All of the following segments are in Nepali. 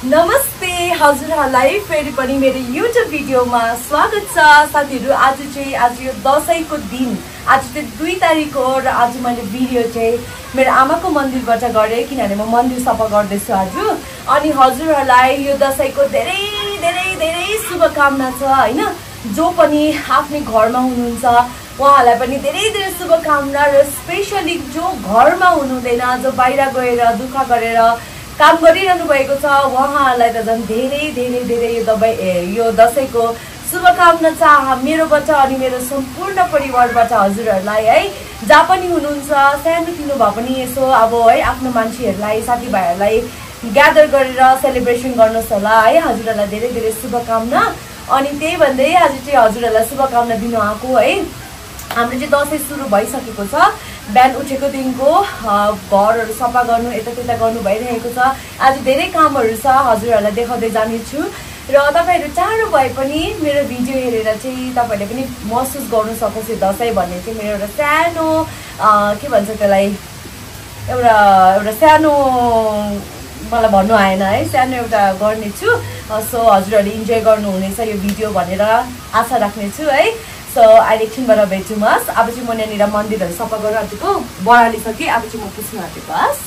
नमस्ते हजुरहरूलाई फेरि पनि मेरो युट्युब भिडियोमा स्वागत छ साथीहरु। आज यो दशैंको दिन, आज चाहिँ 2 तारिक हो र आज मैले भिडियो चाहिँ मेरो आमाको मन्दिरबाट गरे किनभने म मन्दिर सफा गर्दैछु आज। अनि हजुरहरूलाई यो दशैंको धेरै धेरै धेरै शुभकामना छ हैन। जो पनि आफ्नै घरमा हुनुहुन्छ उहाँहरूलाई पनि धेरै धेरै शुभकामना र स्पेशली जो घरमा हुनुहुँदैन, जो बाहिर गएर दुःख गरेर काम गरिरहनु भएको छ उहाँहरूलाई त झन् धेरै धेरै धेरै यो दशैंको शुभकामना छ मेरोबाट अनि मेरो सम्पूर्ण परिवारबाट हजुरहरूलाई है। जहाँ पनि हुनुहुन्छ सानो तिनो भए पनि यसो अब है आफ्नो मान्छेहरूलाई साथीभाइहरूलाई ग्यादर गरेर सेलिब्रेसन गर्नुहोस् होला है। हजुरहरूलाई धेरै धेरै शुभकामना। अनि त्यही भन्दै आज चाहिँ हजुरहरूलाई शुभकामना दिनु आएको है। हाम्रो चाहिँ दशैं सुरु भइसकेको छ। बिहान उठेको दिनको घरहरू सफा गर्नु यतात्यता गर्नु भइरहेको छ। आज धेरै कामहरू छ, हजुरहरूलाई देखाउँदै जानेछु र तपाईहरु चाँडो भए पनि मेरो भिडियो हेरेर चाहिँ तपाईहरुले पनि महसुस गर्नु सकोस् यो दशैं भन्ने चाहिँ मेरो एउटा सानो के भन्छ त्यसलाई एउटा सानो मलाई भन्नु आएन है, सानो एउटा गर्नेछु। सो हजुरहरूले इन्जोय गर्नुहुनेछ यो भिडियो भनेर आशा राख्नेछु है। सो अहिले एकछिनबाट भेटौँ। अब चाहिँ म यहाँनिर मन्दिरहरू सफा गरेर आँटेको बढालिसकेँ। अब चाहिँ म पुस्नु आँटेको बस।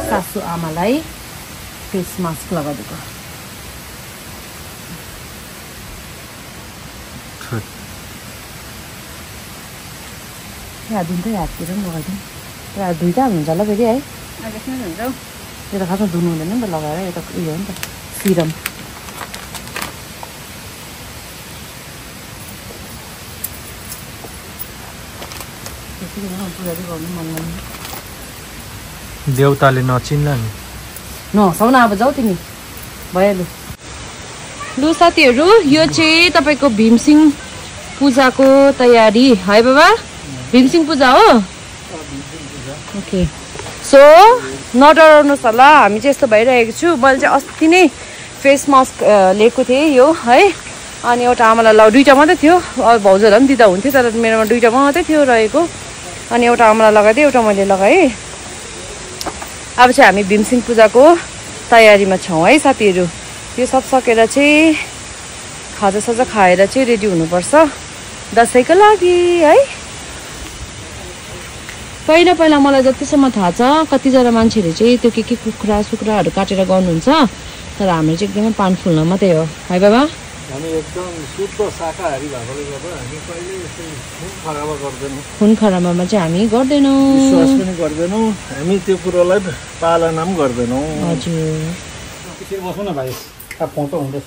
सासू आमालाई फेस मास्क लगाइदिएको दिन्छ हाततिर पनि लगाइदिउँ। तर दुईवटा हुन्छ होला फेरि है, यो त खासमा धुनु हुँदैन नि त लगाएर, यो त उयो हो नि त सिरम। पुराले गर्नु मन लाग्ने देउताले नचिन्ला नि नहसाउन। अब जाऊ तिमी भइहाल्यो। लु साथीहरू, यो चाहिँ तपाईँको भीमसिंह पूजाको तयारी है बाबा। भीमसिंह पूजा हो। ओके, सो नडराउनुहोस् होला, हामी चाहिँ यस्तो भइरहेको छु। मैले चाहिँ अस्ति नै फेस मास्क लिएको थिएँ यो है। अनि एउटा आमालाई दुईवटा मात्रै थियो, भाउजूहरूलाई पनि दिँदा हुन्थ्यो तर मेरोमा दुईवटा मात्रै थियो रहेको। अनि एउटा आमालाई लगाइदिएँ, एउटा मैले लगाएँ। अब चाहिँ हामी भीमसिंह पूजाको तयारीमा छौँ है साथीहरू। यो सब सकेर चाहिँ खाजासाजा खाएर चाहिँ रेडी हुनुपर्छ दशैंको लागि है। पहिला मलाई जतिसम्म थाहा छ कतिजना मान्छेहरूले चाहिँ त्यो के कुखुराहरू काटेर गर्नुहुन्छ, तर हाम्रो चाहिँ एकदमै पान फुल्न मात्रै हो है बाबा। हामी एकदम शुद्ध शाकाहारी भएकोले गर्दा हामी कहिले यस्तो खुन खराबा गर्दैनौँ। खुन खराबामा चाहिँ हामी गर्दैनौँ, विश्वास पनि गर्दैनौँ, हामी त्यो कुरोलाई पालना पनि गर्दैनौँ। हजुर त्यसरी बस्नु न भाइ, फोटो हुँदैछ।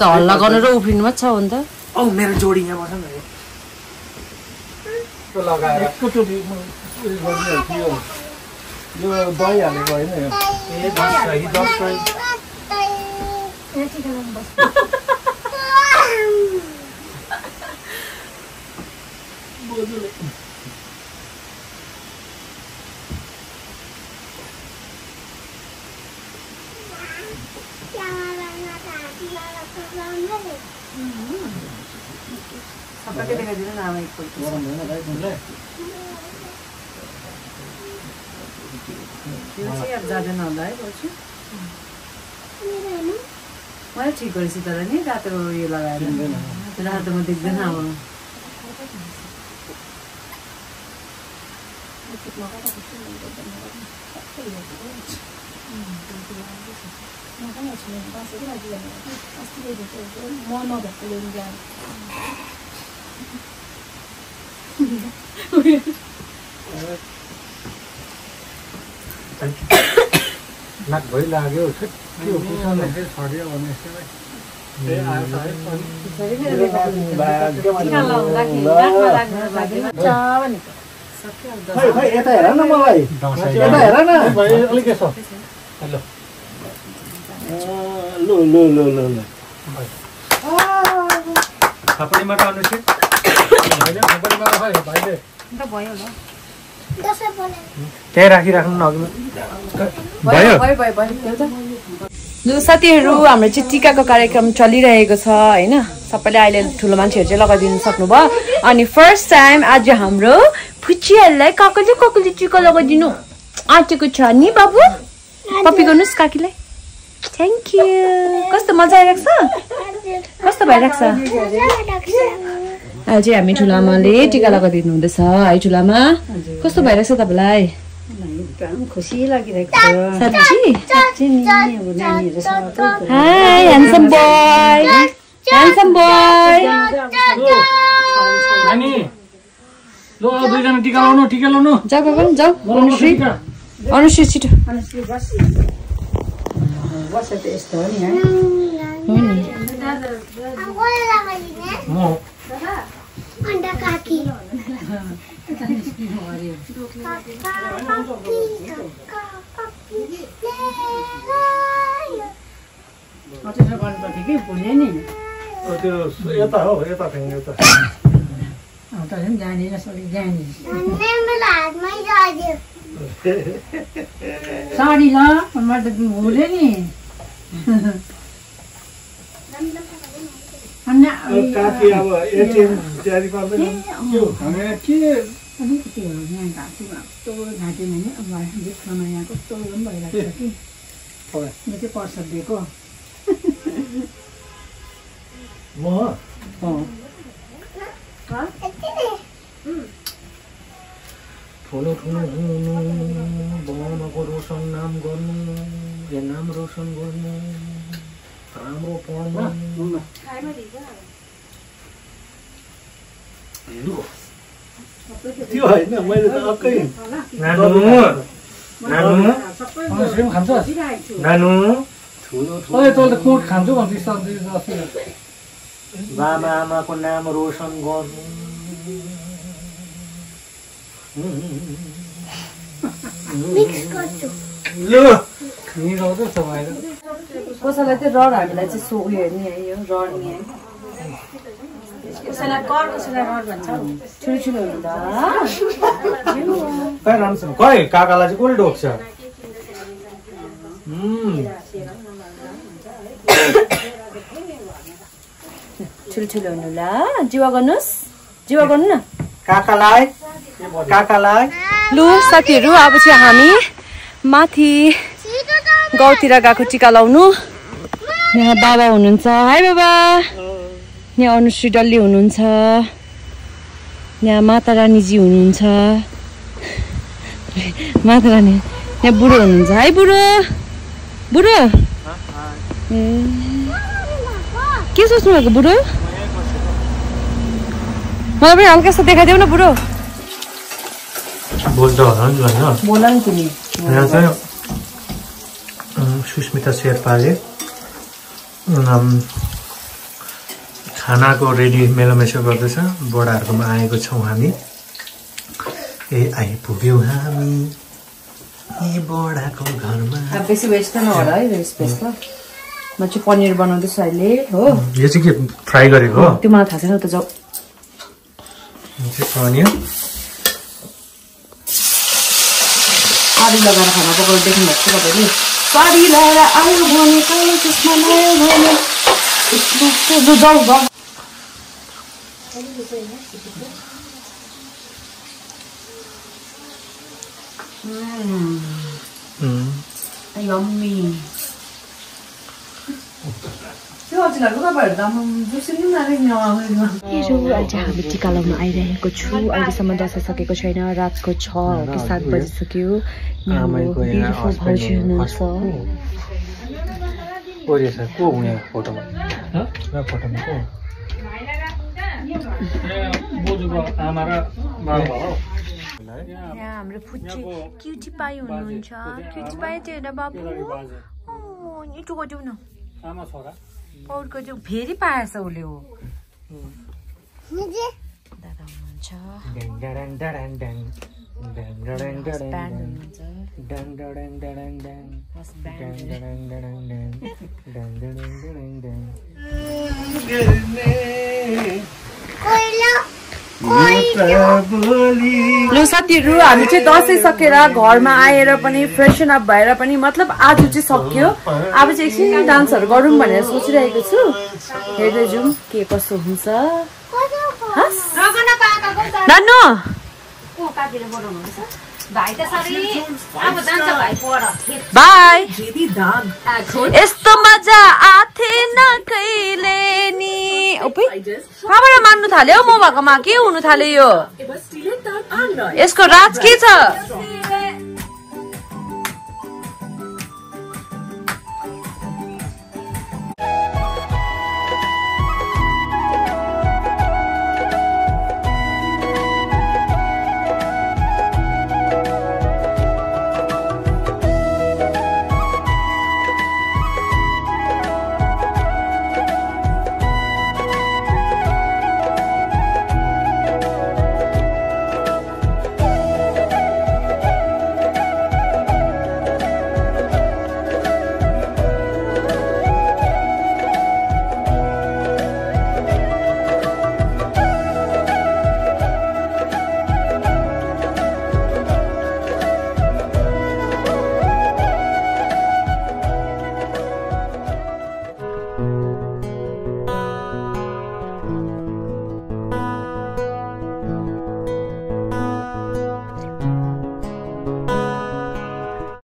हल्ला गर्नु र उफ्रिनु मात्र छ हो नि त। औ मेरो जोडी यहाँ बस्छ न, यो लगाएर एकचोटि यो दही हालेको होइन यो। ए 10 सबैले देखाइदिनु न आमा एकपल्ट। यो चाहिँ अब जाँदैन होला है बच्चु। मैले ठिक गरेछु तर नि रातो यो लगाएर, रातोमा देख्दैन अब। नाक भइ लाग्यो, छुट्यो पुछाले छड्यो भने यसैलाई ए आयो त है। खै यता हेर न मलाई यता हेर न अलिक यसो हेलो लो लो लो लो लो खपडीमा त अनुष्य होइन खपडीमा त खै भाइले त भयो ल त्यही राखिराख्नु न अघि भयो भयो भयो भयो ल साथीहरू हाम्रो चाहिँ टिकाको कार्यक्रम चलिरहेको छ हैन सबैले अहिले ठुलो मान्छेहरू चाहिँ लगाइदिनु सक्नुभयो अनि फर्स्ट टाइम आज हाम्रो फुच्चीहरूलाई काकले टिका लगाइदिनु आँटेको छ नि बाबु कपी गर्नुहोस् काकीलाई थ्याङ्क यू कस्तो मजा आइरहेको छ कस्तो भइरहेको छ आज हामी ठुलामाले टिका लगाइदिनु हुँदैछ है ठुलामा कस्तो भइरहेको छ तपाईँलाई खुसी लागिरहेको छ साँच्ची नि अब नानीहरु हाय ह्यान्डसम बोय नानी लो दुईजना टिका लाउनु जाऊ गगन जाऊ अनुश्री छिटो बस त यस्तो हो नि है हो नि म अन्डा काकी अटेर गर्नुपर्थ्यो कि भुल्यो नि त्यो यता हो यता फ्याङ्गे यता तर पनि जानेन सबै जाने साडी ल मैले त भुल्यो नि काकी अब एटिएम तयारी गर्दैन के अलिकति हो यहाँ कस्तो घाँटी भने अब देख्नमा यहाँ कस्तो भइरहेको छ कि यो चाहिँ पर्छ दिएको ठुलो ठुलो हुनु बनाउनको रोशन नाम गर्नु यो नाम रोशन गर्नु राम्रो पढ्नु त्यो होइन मैले त अक्कै नानु ओए तँ त कोट खान्छु भन्दै बाबा आमाको नाम रोशन गर्नु कसैलाई चाहिँ रड हामीलाई चाहिँ सो उयो हेर्ने है यो रड नि है कसैलाई कर कसैलाई रड भन्छ ठुलो हुँदा खै काकालाई चाहिँ कसले ढोक्छ ठुलो हुनु ल जीवा गर्नुहोस् जीवा गर्नु न काकालाई लु साथीहरू अब चाहिँ हामी माथि गाउँतिर गएको टिका लाउनु यहाँ बाबा हुनुहुन्छ है बाबा यहाँ अनुश्री डल्ली हुनुहुन्छ यहाँ माता रानीजी हुनुहुन्छ माता रानी यहाँ बुढो हुनुहुन्छ है बुढो के सोच्नु भएको बुढो मलाई पनि हल्का देखाइदेऊ न बुढो बोल्छ होला नि होइन बोला नि तिमी यहाँ चाहिँ सुस्मिता शेर्पाले खानाको रेडी मेलोमेसो गर्दैछ बडाहरूकोमा आएको छौँ हामी आइपुग्यौँ हामी बडाको घरमा बेसी वेस्ट त नहोला है वेस्ट त म चाहिँ पनिर बनाउँदैछु अहिले हो यो चाहिँ के फ्राई गरेको हो त्यो मलाई थाहा छैन त जाऊ पनिर साडी लगाएर खाना पकाउनु देख्नु भएको छ तपाईँले साडी लगाएर आयो भने कहिले त्यसमा लायो भने जाऊ यम्मी आज हामी टिका लाउन आइरहेको छु अहिलेसम्म दसैँ सकेको छैन रातको 6 हो कि 7 बजिसक्यो भाउजू हुनुहुन्छ यहाँ हाम्रो फुच्ची क्युटी पाई हुनुहुन्छ क्युटी पाई चाहिँ हेर बाबु यटो गजौ न पौडको चाहिँ फेरि पाएछ उसले हो दादा हुनुहुन्छ ल साथीहरू हामी चाहिँ दसैँ सकेर घरमा आएर पनि फ्रेसन अप भएर पनि मतलब आज चाहिँ सक्यो। अब चाहिँ एकछिन डान्सहरू गरौँ भनेर सोचिरहेको छु। हेर्दै जाउँ के कसो हुन्छ। नानु बाई। यस्तो मजा आथेन कहिले नि। कहाँबाट मान्नु थाल्यो म भएकोमा के हुनु थाल्यो यो? यसको राज के छ?